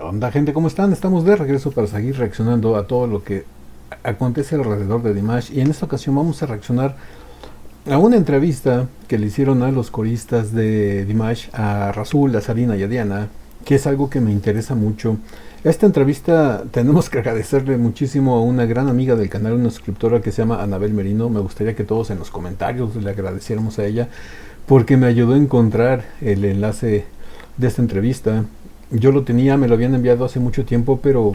Onda gente, ¿cómo están? Estamos de regreso para seguir reaccionando a todo lo que acontece alrededor de Dimash y en esta ocasión vamos a reaccionar a una entrevista que le hicieron a los coristas de Dimash, a Rasul, a Sarina y a Diana, que es algo que me interesa mucho. Esta entrevista tenemos que agradecerle muchísimo a una gran amiga del canal, una suscriptora que se llama Anabel Merino. Me gustaría que todos en los comentarios le agradeciéramos a ella porque me ayudó a encontrar el enlace de esta entrevista. Yo lo tenía, me lo habían enviado hace mucho tiempo, pero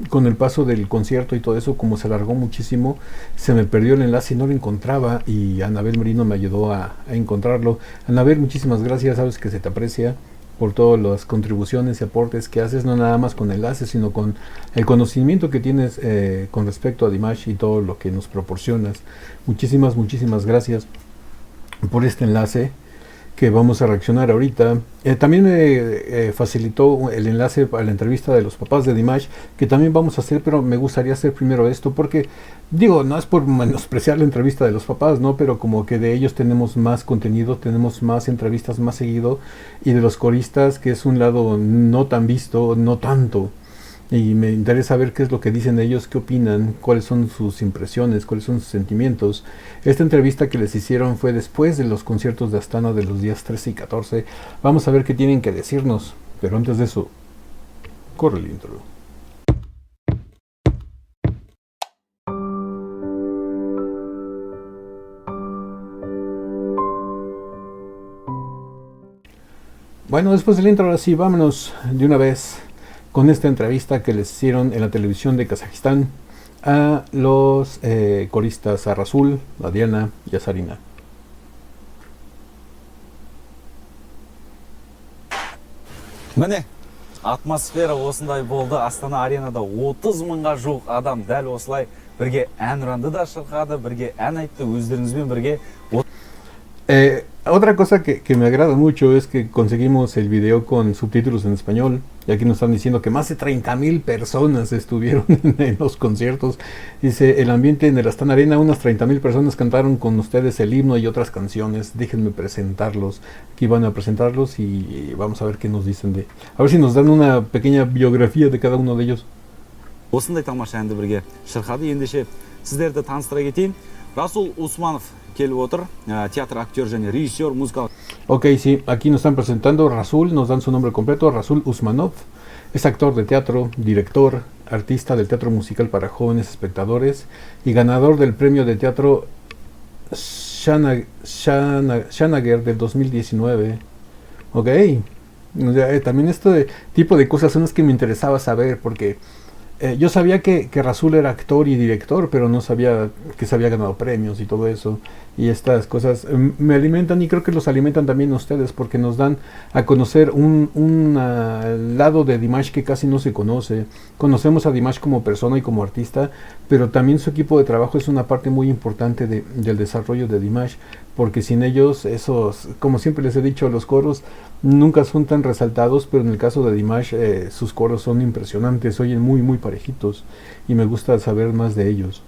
con el paso del concierto y todo eso, como se alargó muchísimo, se me perdió el enlace y no lo encontraba, y Anabel Merino me ayudó a encontrarlo. Anabel, muchísimas gracias, sabes que se te aprecia por todas las contribuciones y aportes que haces, no nada más con enlaces, sino con el conocimiento que tienes con respecto a Dimash y todo lo que nos proporcionas. Muchísimas gracias por este enlace que vamos a reaccionar ahorita. También me facilitó el enlace para la entrevista de los papás de Dimash, que también vamos a hacer, pero me gustaría hacer primero esto, porque, digo, no es por menospreciar la entrevista de los papás, ¿no? Pero como que de ellos tenemos más contenido, tenemos más entrevistas más seguido, y de los coristas, que es un lado no tan visto, no tanto. Y me interesa ver qué es lo que dicen ellos, qué opinan, cuáles son sus impresiones, cuáles son sus sentimientos. Esta entrevista que les hicieron fue después de los conciertos de Astana de los días 13 y 14. Vamos a ver qué tienen que decirnos. Pero antes de eso, corre el intro. Bueno, después del intro, ahora sí, vámonos de una vez con esta entrevista que les hicieron en la televisión de Kazajistán a los coristas, a Rasul, a Diana y a Sarina. Міне, атмосфера осындай болды. Астана аренада 30 мыңға жуық адам дәл осылай бірге ән ұранды да шырқады, бірге ән айтты, өздеріңізбен бірге. Otra cosa que me agrada mucho es que conseguimos el video con subtítulos en español. Y aquí nos están diciendo que más de 30,000 personas estuvieron en los conciertos. Dice, el ambiente en el Astana Arena, unas 30,000 personas cantaron con ustedes el himno y otras canciones. Déjenme presentarlos. Aquí van a presentarlos y vamos a ver qué nos dicen de... A ver si nos dan una pequeña biografía de cada uno de ellos. Осындай тамаша әнді бірге шырқады. Ендеше сіздерді таныстыра кетейін. Расул Усманов келіп отыр, театр актер және режиссер, музыкалық. Ok, sí, aquí nos están presentando Rasul, nos dan su nombre completo, Rasul Usmanov. Es actor de teatro, director, artista del teatro musical para jóvenes espectadores y ganador del premio de teatro Shanager del 2019. Ok, o sea, también este tipo de cosas son las que me interesaba saber, porque yo sabía que Rasul era actor y director, pero no sabía que se había ganado premios y todo eso. Y estas cosas me alimentan, y creo que los alimentan también a ustedes, porque nos dan a conocer un lado de Dimash que casi no se conoce. Conocemos a Dimash como persona y como artista, pero también su equipo de trabajo es una parte muy importante del desarrollo de Dimash, porque sin ellos, esos, como siempre les he dicho, los coros nunca son tan resaltados, pero en el caso de Dimash sus coros son impresionantes, oyen muy parejitos, y me gusta saber más de ellos.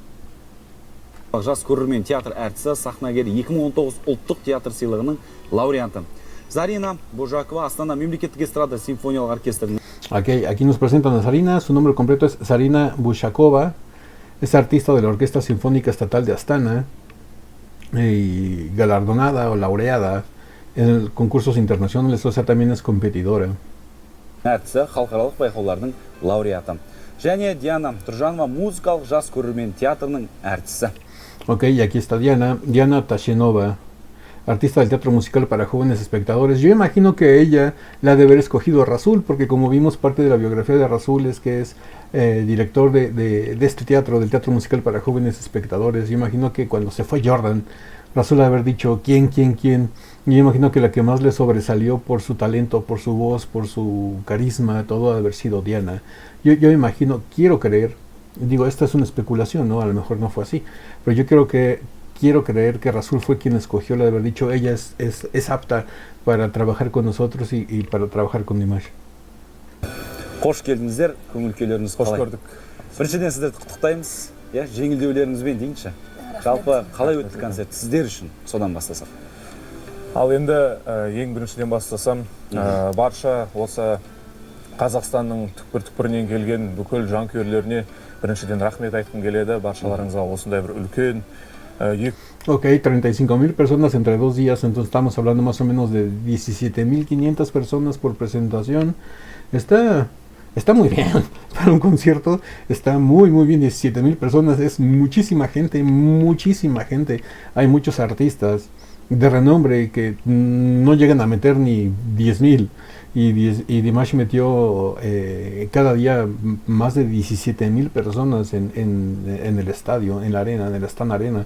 Жас көрермен театр әртісі, сахнагер, 2019 ұлттық театр сыйлығының лауреаты. Зарина Бужакова, Астана мемлекеттік эстрада симфониялық оркестрінің. Aquí nos presentan a Sarina, su nombre completo es Sarina Bushakova, es artista de la Orquesta Sinfónica Estatal de Astana y galardonada o laureada en concursos internacionales, o sea, también es competidora. Әртісі, халықаралық байқаулардың лауреаты. Және Диана Тұржанова, музыкалық жас көрермен театрының әртісі. Ok, y aquí está Diana Tashenova, artista del teatro musical para jóvenes espectadores. Yo imagino que ella la ha de haber escogido a Rasul, porque como vimos, parte de la biografía de Rasul es que es director de este teatro, del teatro musical para jóvenes espectadores. Yo imagino que cuando se fue Jordan, Rasul ha de haber dicho quién. Y yo imagino que la que más le sobresalió por su talento, por su voz, por su carisma, todo ha de haber sido Diana. Yo imagino, quiero creer, digo, esta es una especulación, ¿no? A lo mejor no fue así, pero yo quiero creer que Rasul fue quien escogió, la de haber dicho, ella es apta para trabajar con nosotros y para trabajar con Dimash. Қош келдіңіздер, көңіл күйлеріңіз қалай? Қош көрдік. Біріншіден сіздерді құттықтаймыз, жеңілдеулеріңізбен дейінші. Жалпы қалай өтті концерт сіздер үшін, содан бастасақ? Ал енді ең біріншіден бастасам, барша осы Қазақстанның түкпір-түкпірінен келген бүкіл жанкүйерлеріне біріншіден рахмет айтқым келеді. Баршаларыңызға осындай бір үлкен Ok, 35,000 personas entre 2 días, entonces estamos hablando más o menos de 17,500 personas por presentación. Está muy bien para un concierto, está muy bien. 17,000 personas es muchísima gente, muchísima gente. Hay muchos artistas de renombre que no llegan a meter ni 10,000. Y Dimash metió cada día más de 17,000 personas en el estadio, en la arena, en el Astana Arena.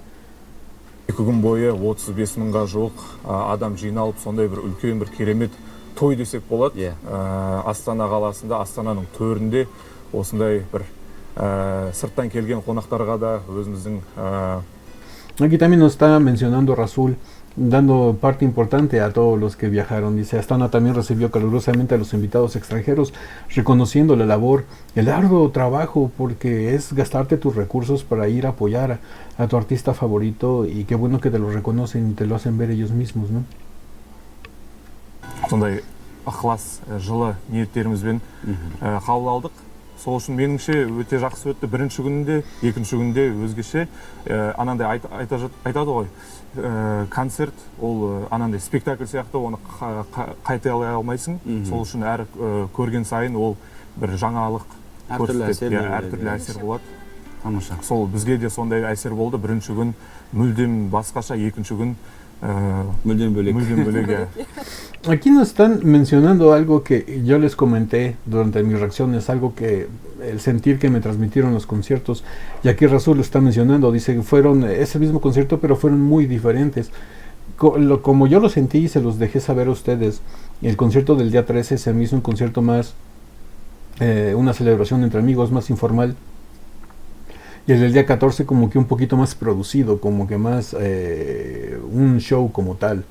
2 күн бойы 35 мыңға жуық адам жиналып, сондай бір үлкен бір керемет той десек болады. Астана қаласында, Астананың төрінде осындай бір сырттан келген қонақтарға да өзіміздің Aquí también nos está mencionando Rasul, dando parte importante a todos los que viajaron. Dice, Astana también recibió calurosamente a los invitados extranjeros, reconociendo la labor, el arduo trabajo, porque es gastarte tus recursos para ir a apoyar a tu artista favorito, y qué bueno que te lo reconocen y te lo hacen ver ellos mismos, ¿no? Сондай ықылас, жылы ниеттерімізбен қабыл алдық. Сол үшін меніңше өте жақсы өтті. Бірінші күнінде, екінші күнінде өзгеше анандай айтады ғой. Концерт ол анандай спектакль сияқты, оны қайталай алмайсың. Сол үшін әр көрген сайын ол бір жаңалық әртүрлі әсер болады. Тамаша. Сол бізге де сондай әсер болды. Бірінші күн мүлдем басқаша, екінші күн мүлдем бөлек. Aquí nos están mencionando algo que yo les comenté durante mis reacciones, algo que el sentir que me transmitieron los conciertos, y aquí Rasul lo está mencionando, dice que es el mismo concierto pero fueron muy diferentes. Como yo lo sentí y se los dejé saber a ustedes, el concierto del día 13 se me hizo un concierto más, una celebración entre amigos, más informal. Y el del día 14 como que un poquito más producido, como que más un show como tal.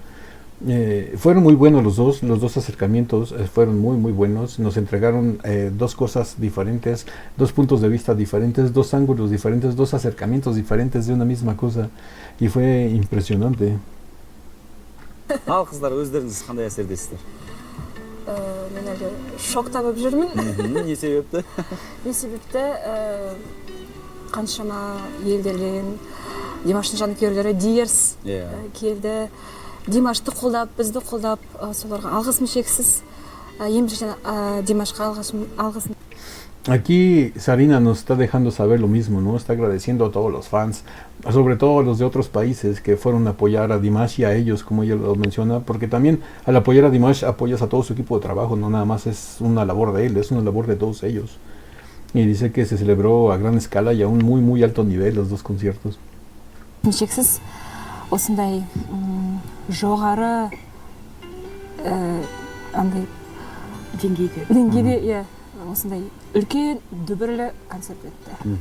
Fueron muy buenos los dos acercamientos, fueron muy buenos. Nos entregaron dos cosas diferentes, dos puntos de vista diferentes, dos ángulos diferentes, dos acercamientos diferentes de una misma cosa. Y fue impresionante. Ал қыздар, өздеріңіз қандай әсердесіздер? Мен әлі шокта болып жүрмін. Не себепті? Не себепті қаншама елдерден Димаштың жанкүйерлері Диерс келді. Димашты қолдап, бізді қолдап, соларға алғысым шексіз. Ең біріншіден Димашқа алғысым. Aquí Sarina nos está dejando saber lo mismo, ¿no? Está agradeciendo a todos los fans, sobre todo a los de otros países que fueron a apoyar a Dimash y a ellos, como ella lo menciona, porque también al apoyar a Dimash apoyas a todo su equipo de trabajo, no nada más es una labor de él, es una labor de todos ellos. Y dice que se celebró a gran escala y a un muy alto nivel los dos conciertos. Шексіз осындай жоғары андай деңгейде осындай үлкен дүбірлі концерт өтті.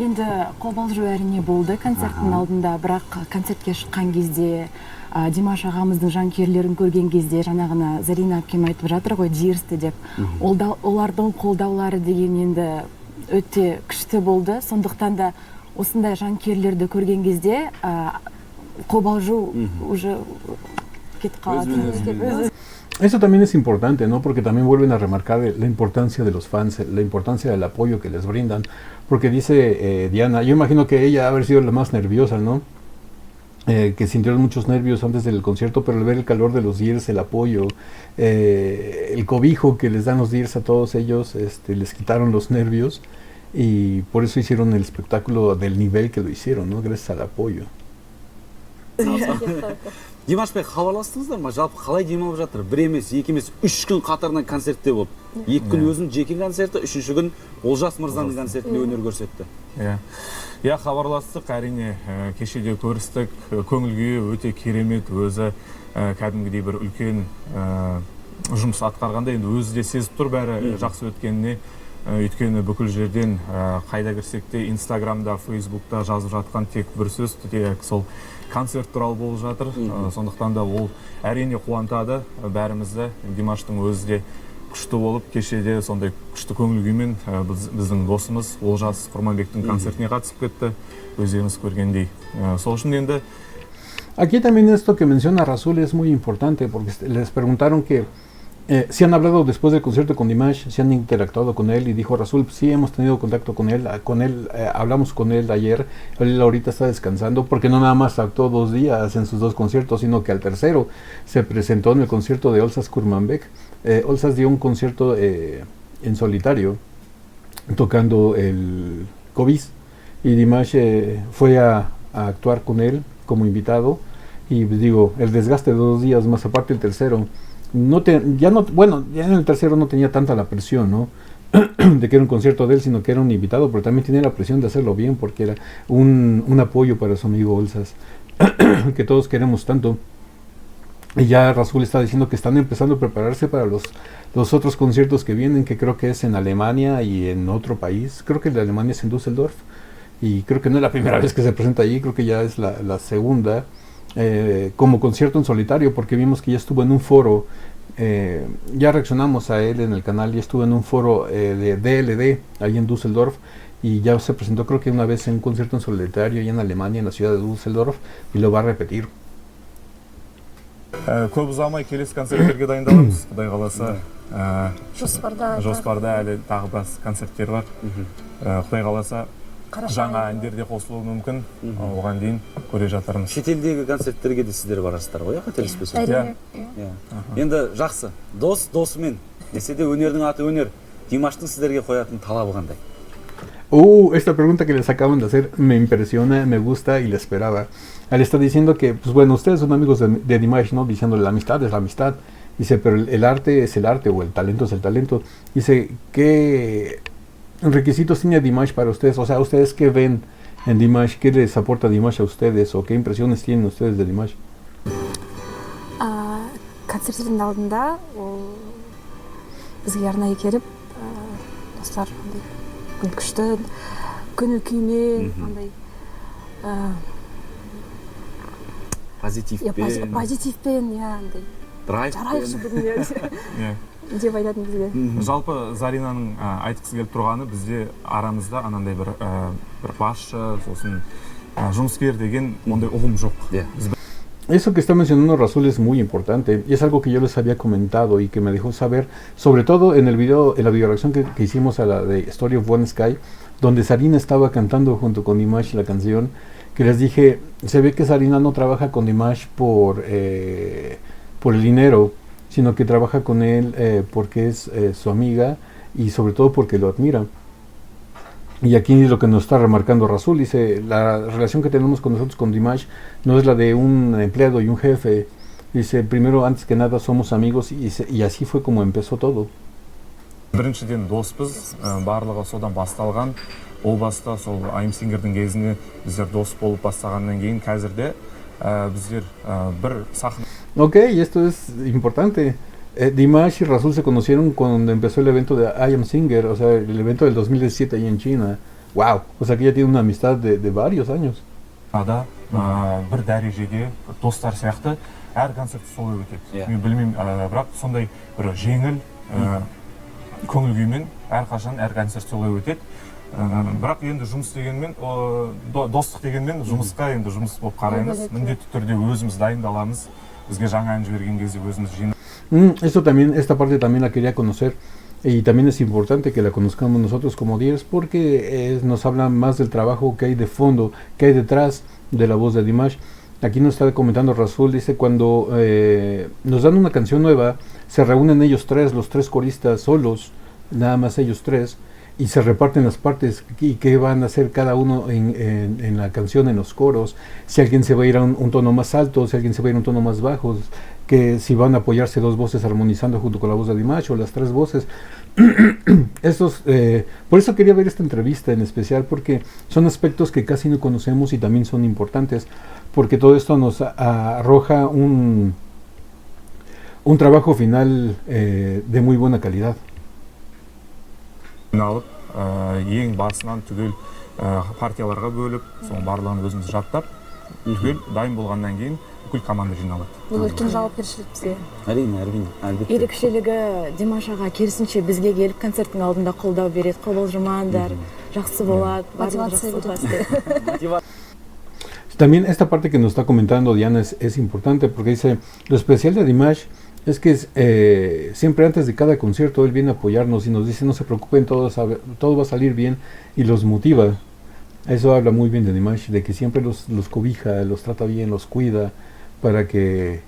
Енді қобалжу әрине болды концерттің алдында, бірақ концертке шыққан кезде Димаш ағамыздың жанкүйерлерін көрген кезде жаңағына Зарина әпкем айтып жатыр ғой, Диерсті деп. Олардың қолдаулары деген енді өте күшті болды. Сондықтан да осындай жанкүйерлерді көрген кезде қобалжу уже кетіп қалады. Eso también es importante, ¿no? Porque también vuelven a remarcar la importancia de los fans, la importancia del apoyo que les brindan. Porque dice Diana, yo imagino que ella ha haber sido la más nerviosa, ¿no? Que sintió muchos nervios antes del concierto, pero al ver el calor de los Diers, el apoyo, el cobijo que les dan los Diers a todos ellos, les quitaron los nervios, y por eso hicieron el espectáculo del nivel que lo hicieron, ¿no? Gracias al apoyo. Димашпен хабарластыңыздар ма? Жалпы қалай демалып жатыр? Бір емес, екі емес, 3 күн қатарынан концертте болды. 2 күн өзінің жеке концерті, 3-ші күн Олжас мырзаның концертінде өнер көрсетті. Иә, хабарластық, әрине кешеде көрістік, көңіл күйі өте керемет, өзі кәдімгідей бір үлкен жұмыс атқарғанда, енді өзі де сезіп тұр бәрі жақсы өткеніне. Өйткені бүкіл жерден қайда кірсек те Инстаграмда, Фейсбукта жазып жатқан тек бір сөз, тек сол концерт туралы болып жатыр. Сондықтан да ол әрине қуантады бәрімізді. Димаштың өзі де күшті болып, кешеде сондай күшті көңіл күймен біздің досымыз Олжас Құрманбектің концертіне қатысып кетті, өздеріңіз көргендей. Сол үшін енді Aquí también esto que menciona Rasul es muy importante, porque les preguntaron que Si han hablado después del concierto con Dimash, si han interactuado con él y dijo Rasul, sí hemos tenido contacto con él, hablamos con él ayer, él ahorita está descansando porque no nada más actuó 2 días en sus 2 conciertos, sino que al tercero se presentó en el concierto de Olsas Kurmanbek. Olsas dio un concierto en solitario, tocando el Kovis, y Dimash fue a actuar con él como invitado, y digo, el desgaste de 2 días más aparte el tercero, ya en el tercero no tenía tanta la presión, ¿no? de que era un concierto de él, sino que era un invitado, pero también tenía la presión de hacerlo bien, porque era un apoyo para su amigo Olsas, que todos queremos tanto. Y ya Rasul está diciendo que están empezando a prepararse para los otros conciertos que vienen, que creo que es en Alemania y en otro país. Creo que el de Alemania es en Düsseldorf, y creo que no es la primera vez que se presenta allí, creo que ya es la segunda, como concierto en solitario, porque vimos que ya estuvo en un foro, ya reaccionamos a él en el canal, ya estuvo en un foro de DLD, ahí en Düsseldorf, y ya se presentó creo que una vez en un concierto en solitario allá en Alemania, en la ciudad de Düsseldorf, y lo va a repetir. Көп ұзамай келесі концерттерге дайындаламыз, Құдай қаласа. Жоспарда әлі тағы да концерттер бар. Құдай қаласа жаңа әндер де қосылуы мүмкін. Оған дейін көре жатармыз. Шетелдегі концерттерге де сіздер барасыздар ғой, қателеспесем. Енді жақсы. Досымен десе де өнердің аты өнер. Димаштың сіздерге қоятын талабы қандай? Esta pregunta que les acaban de hacer me impresiona, me gusta y la esperaba. Él está diciendo que, pues bueno, ustedes son amigos de Dimash, ¿no? Diciendo la amistad es la amistad. Dice, pero el arte es el arte, o el talento es el talento. Dice, ¿qué requisitos tiene Dimash para ustedes? O sea, ¿ustedes qué ven en Dimash? ¿Qué les aporta Dimash a ustedes? ¿O qué impresiones tienen ustedes de Dimash? Концерттердің алдында бізге арнайы келіп, достар күн күшті, көңіл күймен, андай позитивпен, андай жарайықшы бүгін деп айтатын бізге. Жалпы Заринаның айтқысы келіп тұрғаны, бізде арамызда анандай бір басшы, сосын жұмыскер деген ондай ұғым жоқ. Eso que está mencionando Rasul es muy importante, y es algo que yo les había comentado y que me dejó saber, sobre todo en el video, en la video reacción que hicimos a la de Story of One Sky, donde Zarina estaba cantando junto con Dimash la canción, que les dije, se ve que Zarina no trabaja con Dimash por el dinero, sino que trabaja con él porque es su amiga y sobre todo porque lo admira. Y aquí lo que nos está remarcando Rasul, dice, la relación que tenemos con nosotros con Dimash no es la de un empleado y un jefe. Dice, primero, antes que nada, somos amigos, y así fue como empezó todo. Біріншіден доспыз, барлығы содан басталған. Ол баста сол I'm Singer'дің кезінде біздер дос болып бастағаннан кейін қазірде біздер бір сахна. Ok, y esto es importante. Dimash y Rasul se conocieron cuando empezó el evento de I Am Singer, o sea, el evento del 2017 ahí en China. ¡Wow! O sea que ya tiene una amistad de varios años. Бір дәрежеде достар сияқты әр концерт солай өтеді. Мен білмеймін, бірақ сондай бір жеңіл көңіл күймен әрқашан әр концерт солай өтеді. Бірақ енді жұмыс дегенмен, достық дегенмен жұмысқа енді жұмыс болып қараймыз. Міндетті түрде өзіміз дайындаламыз. Бізге жаңа ән жіберген кезде өзіміз жинап. Esta parte también la quería conocer, y también es importante que la conozcamos nosotros como Dears, porque nos habla más del trabajo que hay de fondo, que hay detrás de la voz de Dimash. Aquí nos está comentando Rasul, dice, cuando nos dan una canción nueva, se reúnen ellos tres, los 3 coristas solos, nada más ellos 3, y se reparten las partes y qué van a hacer cada uno en la canción, en los coros, si alguien se va a ir a un tono más alto, si alguien se va a ir a un tono más bajo, que si van a apoyarse 2 voces armonizando junto con la voz de Dimash o las 3 voces. Por eso quería ver esta entrevista en especial, porque son aspectos que casi no conocemos y también son importantes, porque todo esto nos arroja un trabajo final de muy buena calidad. Алып, ең басынан түгел партияларға бөліп, соның барлығын өзіміз жаттап, түгел дайын болғаннан кейін бүкіл команда жиналады. Бұл үлкен жауапкершілік бізге. Әрине, әлбетте. Ерекшелігі Димаш аға керісінше бізге келіп концерттің алдында қолдау береді, қобалжымаңдар, жақсы болады, барлығы жақсы болады. También esta parte que nos está comentando Diana es importante, porque dice, lo especial de Dimash es que siempre antes de cada concierto él viene a apoyarnos y nos dice no se preocupen, todo va a salir bien y los motiva. Eso habla muy bien de Dimash, de que siempre los cobija, los trata bien, los cuida para que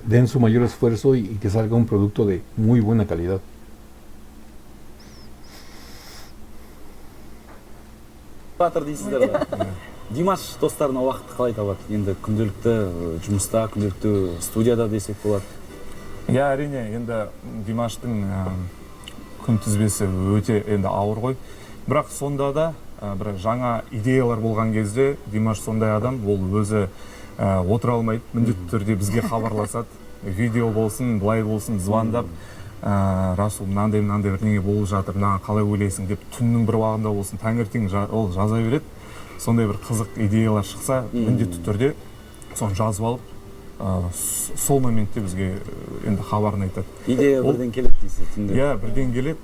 den su mayor esfuerzo y que salga un producto de muy buena calidad. Батыр дейсіздер ғой. Димаш достарына уақытты қалай табады? Енді күнделікті жұмыста, күнделікті студияда десек болады. Иә, әрине, енді Димаштың күнтізбесі өте енді ауыр ғой. Бірақ сонда да бір жаңа идеялар болған кезде Димаш сондай адам, ол өзі отыра алмайды, міндетті түрде бізге хабарласады. Видео болсын, былай болсын, звондап, Расул, мынандай бірдеңе болып жатыр, мынаған қалай ойлайсың деп түннің бір уақытында болсын, таңертең ол жаза береді. Сондай бір қызық идеялар шықса, міндетті түрде соны жазып алып, сол моментте бізге енді хабарын айтады. Идея бірден келеді дейсіз, түнде? Иә, бірден келеді.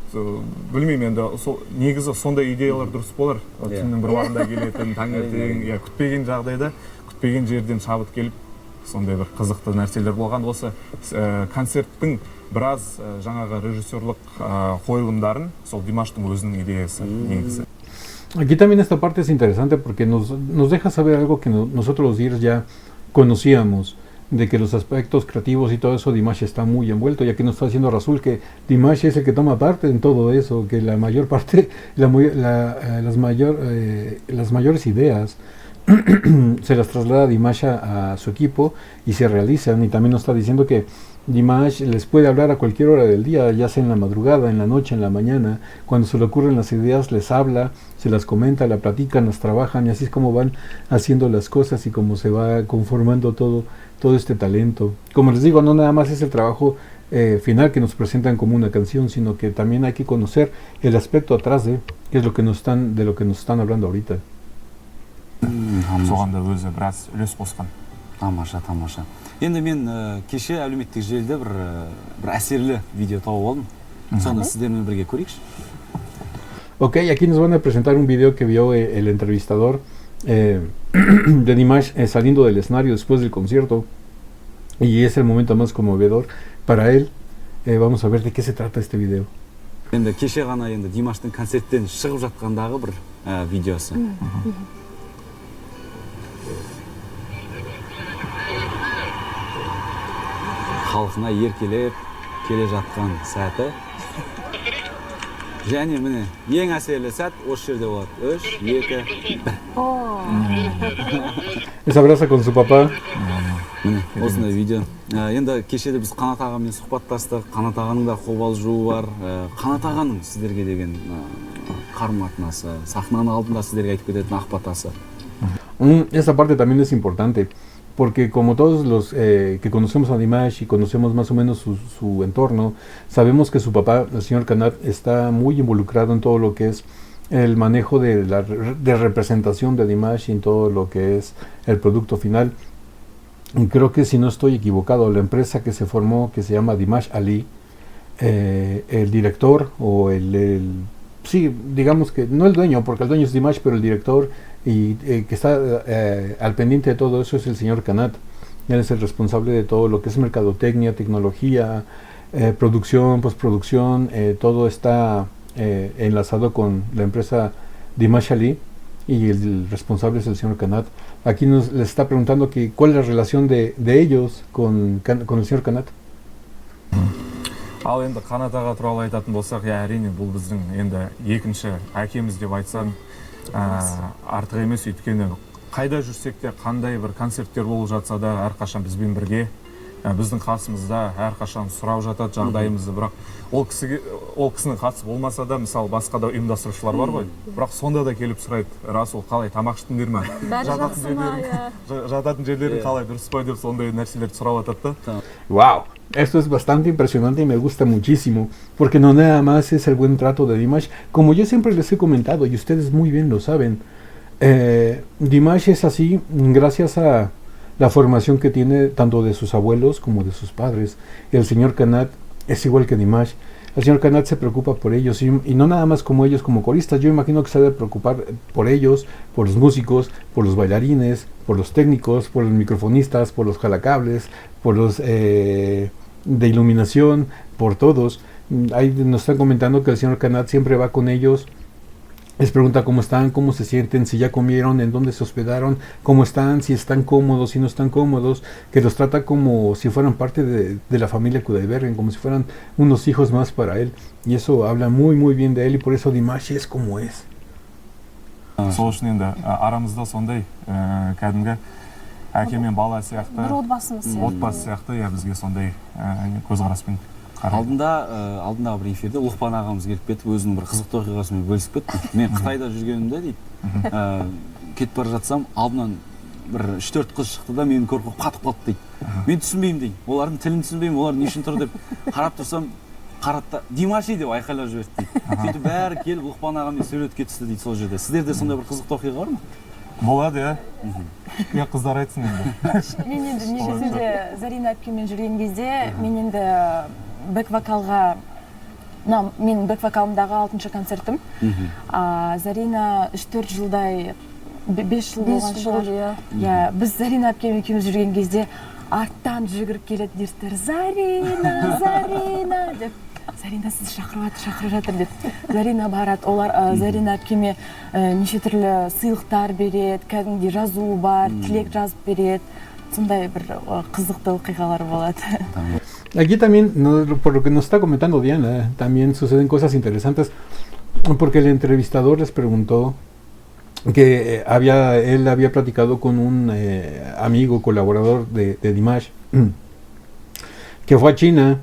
Білмеймін, енді негізі сондай идеялар дұрыс болар. Түннің бір уақытында келетін, таңертең, күтпеген жағдайда, күтпеген жерден шабыт келіп, сондай бір қызықты нәрселер болған. Осы концерттің біраз жаңағы режиссерлық қойылымдарын сол Димаштың өзінің идеясы негізі. Aquí también esta parte es interesante porque nos deja saber algo que nosotros los Dears ya conocíamos, de que los aspectos creativos y todo eso Dimash está muy envuelto, ya que nos está diciendo Rasul que Dimash es el que toma parte en todo eso, que la mayor parte, las mayores ideas se las traslada Dimash a su equipo y se realizan, y también nos está diciendo que Dimash les puede hablar a cualquier hora del día, ya sea en la madrugada, en la noche, en la mañana, cuando se le ocurren las ideas les habla, se las comenta, la platican, las trabajan, y así es como van haciendo las cosas y como se va conformando todo este talento. Como les digo, no nada más es el trabajo final que nos presentan como una canción, sino que también hay que conocer el aspecto atrás de qué es de lo que nos están hablando ahorita. Соған да өзі біраз үлес қосқан. Тамаша. Енді мен кеше әлеуметтік желіде бір әсерлі видео тауып алдым. Соны сіздермен бірге көрейікші. Ok, aquí nos van a presentar un video que vio el entrevistador de Dimash saliendo del escenario después del concierto, y es el momento más conmovedor para él. Vamos a ver de qué se trata este video. Енді кеше ғана енді Димаштың концерттен шығып жатқандағы бір видеосы. Халқына еркелеп келе жатқан сәті. Және міне ең әсерлі сәт осы жерде болады. 3, 2, 1. Les abraza con su papá. Міне осындай видео. Енді кешеде біз Қанат ағамен сұхбаттастық. Қанат ағаның да қобалжуы бар. Қанат ағаның сіздерге деген қарым-қатынасы, сахнаның алдында сіздерге айтып кететін ақ батасы. Esa parte también es importante, porque como todos los que conocemos a Dimash y conocemos más o menos su entorno, sabemos que su papá, el señor Kanat, está muy involucrado en todo lo que es el manejo de representación de Dimash y en todo lo que es el producto final. Y creo que, si no estoy equivocado, la empresa que se formó, que se llama Dimash Ali, el director o sí, digamos que no el dueño, porque el dueño es Dimash, pero el director y que está al pendiente de todo eso es el señor Kanat. Él es el responsable de todo lo que es mercadotecnia, tecnología, producción, postproducción, todo está enlazado con la empresa Dimash Ali, y el responsable es el señor Kanat. Aquí les está preguntando que cuál es la relación de ellos con el señor Kanat. Ал енді Қанат аға туралы айтатын болсақ, әрине бұл біздің енді екінші әкеміз деп айтсам артық емес, өйткені қайда жүрсек те, қандай бір концерттер болып жатса да әрқашан бізбен бірге, біздің қасымызда әрқашан сұрап жатады жағдайымызды. Бірақ ол кісінің қатысы болмаса да, мысалы басқа да ұйымдастырушылар бар ғой, бірақ сонда да келіп сұрайды: Расул, қалай тамақ іштіңдер ме? Жататын жерлерің қалай, дұрыс па деп сондай нәрселерді сұрап жатады да. Wow. Esto es bastante impresionante y me gusta muchísimo, porque no nada más es el buen trato de Dimash, como yo siempre les he comentado y ustedes muy bien lo saben. Dimash es así gracias a la formación que tiene tanto de sus abuelos como de sus padres. El señor Kanat es igual que Dimash. El señor Kanat se preocupa por ellos y no nada más como ellos como coristas. Yo imagino que se debe preocupar por ellos, por los músicos, por los bailarines, por los técnicos, por los microfonistas, por los jalacables, por los de iluminación por todos. Ahí nos están comentando que el señor Canat siempre va con ellos, les pregunta cómo están, cómo se sienten, si ya comieron, en dónde se hospedaron, cómo están, si están cómodos, si no están cómodos, que los trata como si fueran parte de la familia Kudaibergen, como si fueran unos hijos más para él, y eso habla muy muy bien de él, y por eso Dimash es como es. Сол үшін енді арамызда сондай кәдімгі әке мен бала сияқты, бір отбасымыз сияқты. отбасы сияқты, иә, бізге сондай көзқараспен қарайды. алдындағы бір эфирде Лұқпан ағамыз келіп кетіп өзінің бір қызықты оқиғасымен бөлісіп кетті. Мен Қытайда жүргенімде дейді, кетіп бара жатсам алдынан бір 3-4 қыз шықты да мені көріп қатып қалды дейді. Мен түсінбеймін дейді, олардың тілін түсінбеймін, олар не үшін тұр деп қарап тұрсам, қаратта Димаши деп айқайлап жіберді дейді. Сөйтіп бәрі келіп Лұқпан ағаммен суретке түсті дейді сол жерде. Сіздерде сондай бір қызықты оқиға бар ма? Болады, иә. Иә, қыздар айтсын енді. Мен енді негізінде Зарина әпкемен жүрген кезде мен енді бэк-вокалға, менің бэк-вокалымдағы 6-шы концертім. Зарина 3-4 жылдай, 5 жыл болған шығар. Иә, біз Зарина әпкем екеуміз жүрген кезде арттан жүгіріп келеді дерттер, Зарина, Зарина деп. Зарина сізді шақырып жатыр деп. Зарина барады, олар Зарина әпкеме неше түрлі сыйлықтар береді, кәдімгідей жазуы бар, тілек жазып береді. Сондай бір қызықты оқиғалар болады. Aquí también, por lo que nos está comentando Diana, también suceden cosas interesantes, porque el entrevistador les preguntó que él había platicado con un amigo, colaborador de Dimash, que fue a China,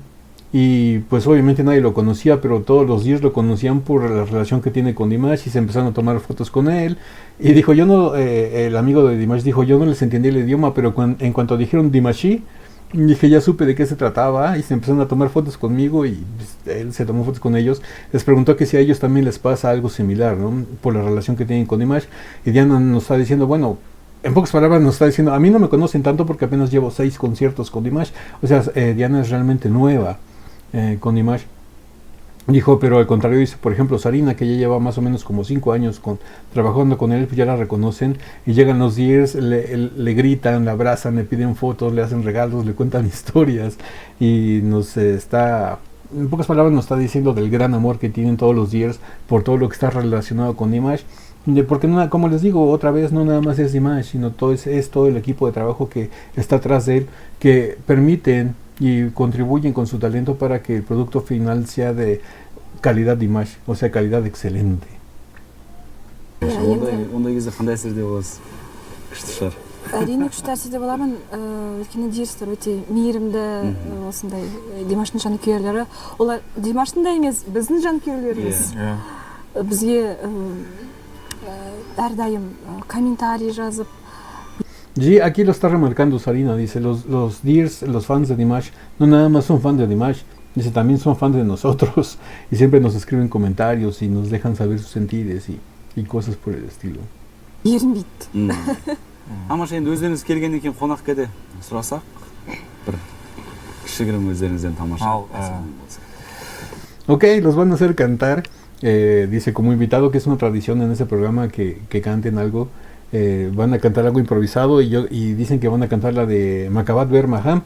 y pues obviamente nadie lo conocía, pero todos los días lo conocían por la relación que tiene con Dimash, y se empezaron a tomar fotos con él, y dijo, el amigo de Dimash dijo, yo no les entendí el idioma, pero en cuanto dijeron Dimashi, dije, ya supe de qué se trataba, y se empezaron a tomar fotos conmigo, y pues, él se tomó fotos con ellos. Les preguntó que si a ellos también les pasa algo similar, ¿no? Por la relación que tienen con Dimash. Y Diana nos está diciendo, bueno, en pocas palabras nos está diciendo, a mí no me conocen tanto porque apenas llevo 6 conciertos con Dimash. O sea, Diana es realmente nueva con Dimash. Dijo, pero al contrario, dice, por ejemplo, Sarina, que ya lleva más o menos como 5 años trabajando con él, pues ya la reconocen, y llegan los días, le gritan, le abrazan, le piden fotos, le hacen regalos, le cuentan historias, y nos está, en pocas palabras, nos está diciendo del gran amor que tienen todos los días por todo lo que está relacionado con Dimash. Porque como les digo otra vez, no nada más es Dimash, sino es todo el equipo de trabajo que está atrás de él, que permiten y contribuyen con su talento para que el producto final sea de calidad Dimash, o sea, calidad excelente. Ондай кезде қандай әсерде боласыз? Күшті шығар. Әрине күшті әсерде боламын, өйткені дирстер өте мейірімді, осындай Димаштың жанкүйерлері, олар Димаштың да емес, біздің жанкүйерлеріміз. Бізге әрдайым комментарий жазып. Sí, aquí lo está remarcando Sarina, dice, los Dears, los fans de Dimash, no nada más son fans de Dimash, dice, también son fans de nosotros, y siempre nos escriben comentarios y nos dejan saber sus sentires y cosas por el estilo. Ерінбейді. Амаш, енді өздеріңіз келген екен қонақкәде сұрасақ, бір кішігірім өздеріңізден тамаша. Ok, los van a hacer cantar, dice, como invitado, que es una tradición en ese programa que canten algo. Van a cantar algo improvisado y dicen que van a cantar la de Makabat Ber Maham,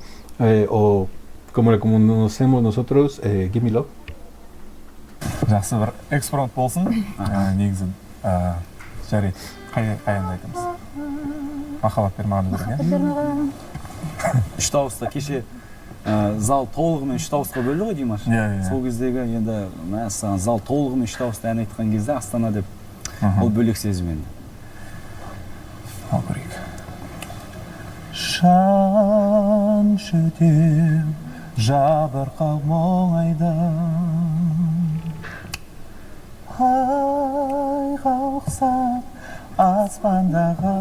o como la conocemos nosotros, Give Me Love. Жақсы бір экспромт болсын, негізі жарайды, қай әнді айтамыз? Махаббат бер маған деген, иә? Үш дауыста кеше зал толығымен 3 дауысқа бөлді ғой Димаш. Сол кездегі енді мәссаған зал толығымен 3 дауыста ән айтқан кезде Астана деп ол бөлек сезім енді. Ал көрейік. Шам шөтем жабырқау мұңайдан, айға ұқсап аспандағы,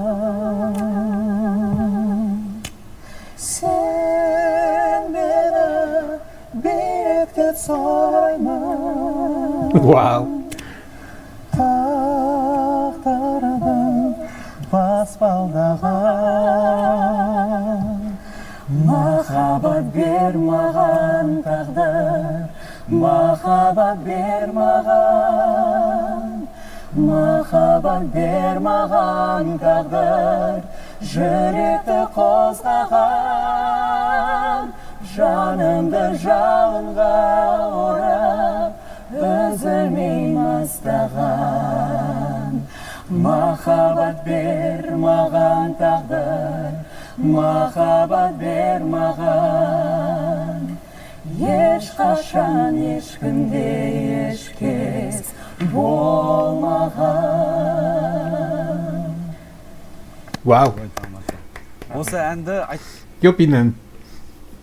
сен мені биікте сойма. Wow. Махаббат бер маған тағдыр, махаббат бер маған, махаббат бер маған тағдыр, жүректі қозғаған, жанымды жалынға орап үзілмей мастаған махаббат бер маған тағдыр махаббат бер маған ешқашан ешкімде ешкез болмаған. Wow. Осы әнді ¿Qué opinan?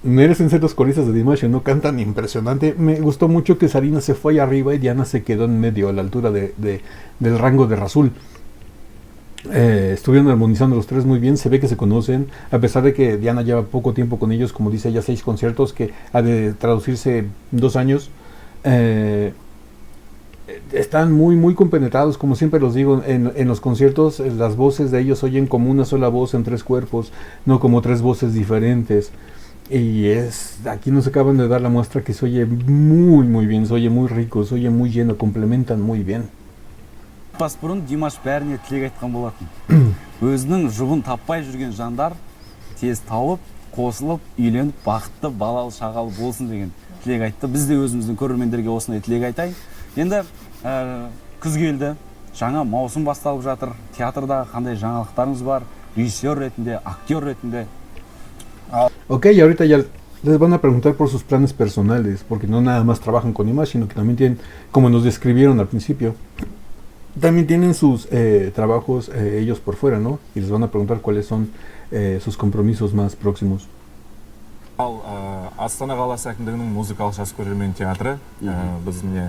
Merecen ser los coristas de Dimash, no cantan impresionante. Me gustó mucho que Sarina se fue allá arriba y Diana se quedó en medio, a la altura del rango de Rasul. Estuvieron armonizando los tres muy bien, se ve que se conocen, a pesar de que Diana lleva poco tiempo con ellos, como dice ella, 6 conciertos, que ha de traducirse 2 años. Están muy compenetrados, como siempre los digo, en los conciertos las voces de ellos oyen como una sola voz en 3 cuerpos, no como 3 voces diferentes. Y aquí nos acaban de dar la muestra que se oye muy bien, se oye muy rico, se oye muy lleno, complementan muy bien. бас бұрын Димаш бәріне тілек айтқан болатын. Өзінің жұбын таппай жүрген жандар тез тауып, қосылып, үйленіп, бақытты, балалы, шағалы болсын деген тілек айтты. Біз де өзіміздің көрермендерге осындай тілек айтайын. Енді күз келді, жаңа маусым басталып жатыр. Театрда қандай жаңалықтарыңыз бар? Режиссер ретінде, актер ретінде. Ok, y ahorita ya les van a preguntar por sus planes personales, porque no nada más trabajan con Dimash, sino que también tienen, como nos describieron al principio, también tienen sus trabajos ellos por fuera, ¿no? Y les van a preguntar cuáles son sus compromisos más próximos. Ал Астана қаласы әкімдігінің музыкалық жас көрермен театры, біз міне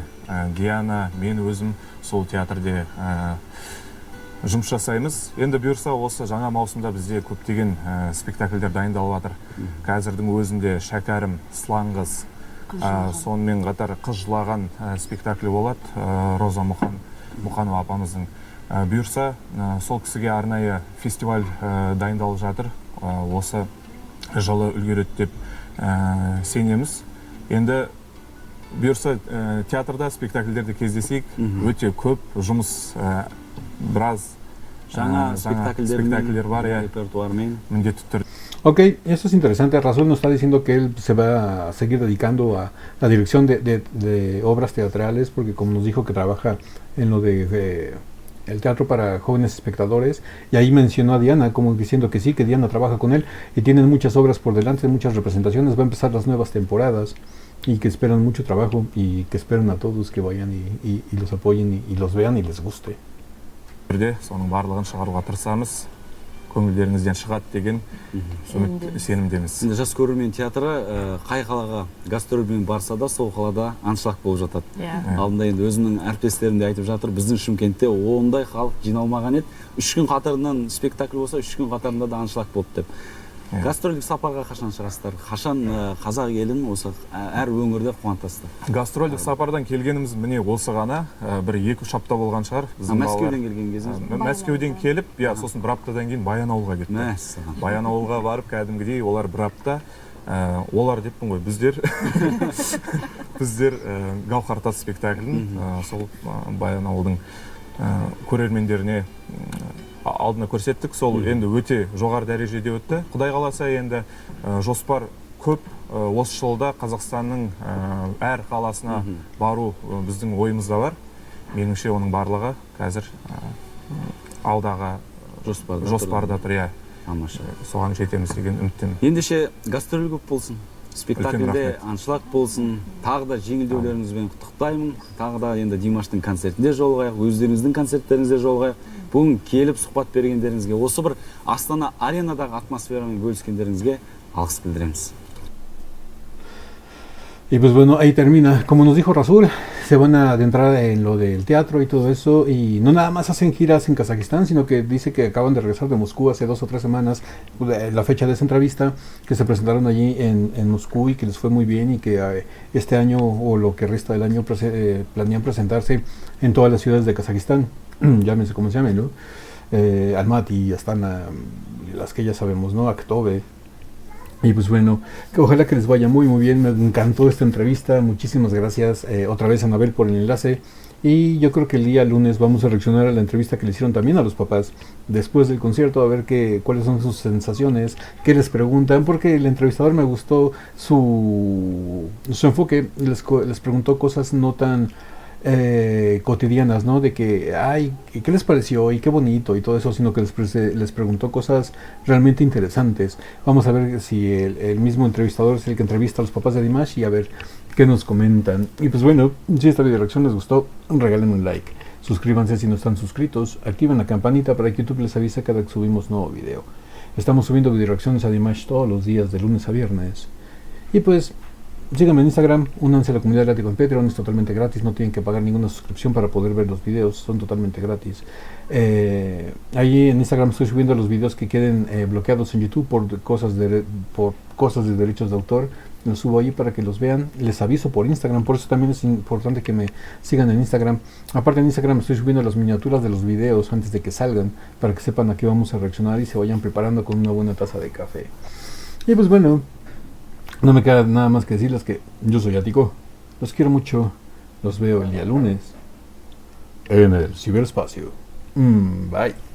Гиана, мен өзім сол театрде жұмыс жасаймыз. Енді бұйырса осы жаңа маусымда бізде көптеген спектакльдер дайындалып жатыр. Қазірдің өзінде Шәкәрім, Сылаңғыз, сонымен қатар Қыз жылаған спектаклі болады. Роза Мұқанова апамыздың. Бұйырса сол кісіге арнайы фестиваль дайындалып жатыр. Осы жылы үлгереді деп сенеміз. Енді бұйырса театрда спектакльдерді кездесейік. Өте көп жұмыс, біраз жаңа спектакльдер бар, репертуармен міндетті түрде. Ok, eso es interesante. Rasul nos está diciendo que él se va a seguir dedicando a la dirección de obras teatrales, porque como nos dijo que trabaja en lo de el teatro para jóvenes espectadores, y ahí mencionó a Diana, como diciendo que sí, que Diana trabaja con él, y tienen muchas obras por delante, muchas representaciones, va a empezar las nuevas temporadas, y que esperan mucho trabajo, y que esperan a todos que vayan y los apoyen, y los vean y les guste. Соның барлығын шығаруға тырысамыз. Көңілдеріңізден шығады деген сенімдеміз. Жас көрермен театры қай қалаға гастрольмен барса да, сол қалада аншлаг болып жатады. Алдында енді өзімнің әріптестерім де айтып жатыр, біздің Шымкентте ондай халық жиналмаған еді. 3 күн қатарынан спектакль болса, 3 күн қатарында да аншлаг болды деп. Гастрольдік сапарға қашан шығасыздар? Қашан қазақ елін осы әр өңірде қуантасыздар? Гастрольдік сапардан келгеніміз міне осы ғана, бір 2-3 апта болған шығар. Мәскеуден келген кезіңіз? Мәскеуден келіп, сосын бір аптадан кейін Баянауылға кетті. Баянауылға барып, кәдімгідей олар бір апта, олар деппін ғой, біздер Гаухар тас спектаклін сол Баянауылдың көрермендеріне алдына көрсеттік. Сол енді өте жоғары дәрежеде өтті. Құдай қаласа енді жоспар көп. Осы жылда Қазақстанның әр қаласына бару біздің ойымызда бар. Меніңше оның барлығы қазір алдағы жоспарда тұр. Соған жетеміз деген үміттемін. Ендеше гастроль көп болсын. Спектакльде аншлаг болсын. Тағы да жеңілдеулеріңізбен құттықтаймын. Тағы да енді Димаштың концертінде жолығайық, өздеріңіздің концерттеріңізде жолығайық. Бүгін келіп сұхбат бергендеріңізге, осы бір Астана аренадағы атмосферамен бөліскендеріңізге алғыс білдіреміз. Y pues bueno, ahí termina. Como nos dijo Rasul, se van a adentrar en lo del teatro y todo eso, y no nada más hacen giras en Kazajistán, sino que dice que acaban de regresar de Moscú hace 2 o 3 semanas, la fecha de esa entrevista, que se presentaron allí en Moscú y que les fue muy bien, y que este año o lo que resta del año planean presentarse en todas las ciudades de Kazajistán, llámense como se llamen, ¿no? Almaty, Astana, las que ya sabemos, ¿no? Aktobe. Y pues bueno, que ojalá que les vaya muy muy bien. Me encantó esta entrevista. Muchísimas gracias otra vez a Anabel por el enlace. Y yo creo que el día lunes vamos a reaccionar a la entrevista que le hicieron también a los papás después del concierto, a ver cuáles son sus sensaciones, qué les preguntan, porque el entrevistador me gustó su enfoque. Les preguntó cosas no tan cotidianas, ¿no? De que, ay, ¿qué les pareció? Y qué bonito y todo eso, sino que les preguntó cosas realmente interesantes. Vamos a ver si el mismo entrevistador es el que entrevista a los papás de Dimash y a ver qué nos comentan. Y pues bueno, si esta video reacción les gustó, regalen un like. Suscríbanse si no están suscritos, activen la campanita para que YouTube les avise cada que subimos nuevo video. Estamos subiendo video reacciones a Dimash todos los días, de lunes a viernes. Y pues síganme en Instagram, únanse a la comunidad de Látigo en Patreon, es totalmente gratis, no tienen que pagar ninguna suscripción para poder ver los videos, son totalmente gratis. Ahí en Instagram estoy subiendo los videos que queden bloqueados en YouTube por cosas de derechos de autor. Los subo ahí para que los vean, les aviso por Instagram, por eso también es importante que me sigan en Instagram. Aparte en Instagram estoy subiendo las miniaturas de los videos antes de que salgan, para que sepan a qué vamos a reaccionar y se vayan preparando con una buena taza de café. Y pues bueno, no me queda nada más que decirles que yo soy Ático, los quiero mucho, los veo el día lunes en el ciberespacio. Bye.